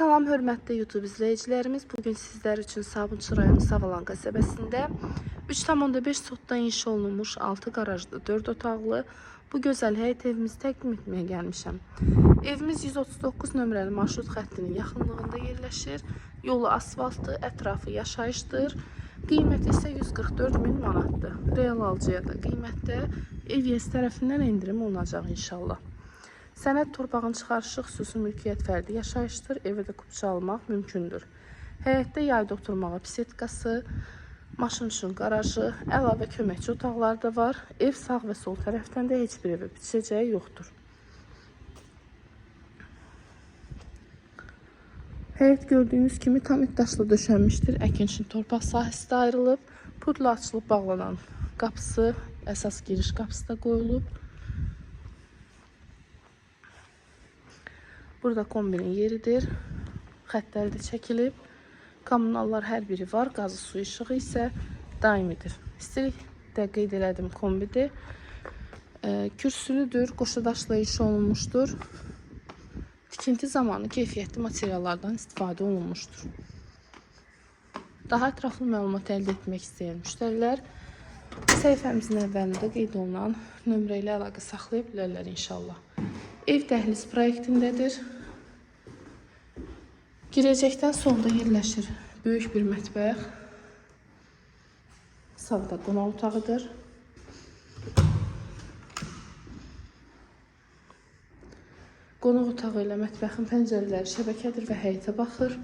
Salam hörmətli YouTube izləyicilərimiz. Bugün sizlər üçün Sabunçu rayonu Savalan qəsəbəsində 3,5 sotda inşa olunmuş 6 qarajlı 4 otaqlı bu gözəl həyət evimizi təqdim etməyə gəlmişəm. Evimiz 139 nömrəli marşrut xəttinin yaxınlığında yerləşir. Yolu asfaltdır, ətrafı yaşayışdır. Qiyməti isə 144.000 manatdır. Real alıcıya da qiymətdə EVS tərəfindən endirim olunacaq inşallah. Sənəd torpağın çıxarışı xüsusi mülkiyyət fərdi yaşayışdır. Evdə kupça almaq mümkündür. Həyətdə yayda oturmağa bisetkası, maşın üçün qarajı, əlavə köməkçi otaqları da var. Ev sağ və sol tərəfdən də heç bir evə bitişəcəyi yoxdur. Həyət gördüyünüz kimi tam iddaşlı döşənmişdir. Əkin üçün torpaq sahəsi də ayrılıb. Pudla açılıb bağlanan qapısı, əsas giriş qapısı da qoyulub. Burada kombinin yeridir. Xətləri də çəkilib. Kommunallar hər biri var. Qazı su işığı isə daimidir. İstilik də qeyd elədim kombidir. Kürsülüdür. Qoşadaşla inşa olunmuşdur. Tikinti zamanı keyfiyyətli materiallardan istifadə olunmuşdur. Daha ətraflı məlumat əldə etmək istəyən müştərilər səhifəmizin əvvəlində qeyd olunan nömrə ilə əlaqə saxlaya bilərlər inşallah. Ev dəhliz proyektindədir. Girəcəkdən solda yerləşir böyük bir mətbəx. Sağda qonaq otağıdır. Qonaq otağı ilə mətbəxin pəncərələri şəbəkədir və həyətə baxır.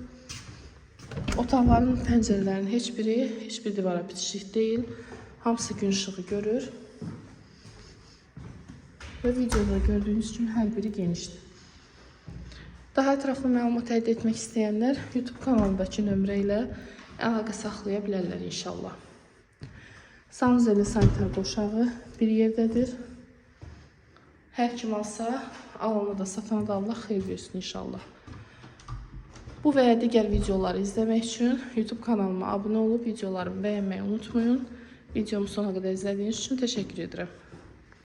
Otaqların pəncərələrinin heç bir divara bitişik deyil. Hamısı gün işığı görür. Və videoda gördüyünüz kimi hər biri genişdir. Daha ətraflı məlumat əldə etmək istəyənlər YouTube kanalındakı nömrə ilə əlaqə saxlaya bilərlər inşallah. Sanuzeli sanitar qoşağı bir yerdədir. Hər kim alsa, alana da satana da Allah xeyir versin inşallah. Bu və ya digər videoları izləmək üçün YouTube kanalıma abunə olub videolarımı bəyənməyi unutmayın. Videomu sona qədər izlədiyiniz üçün təşəkkür edirəm.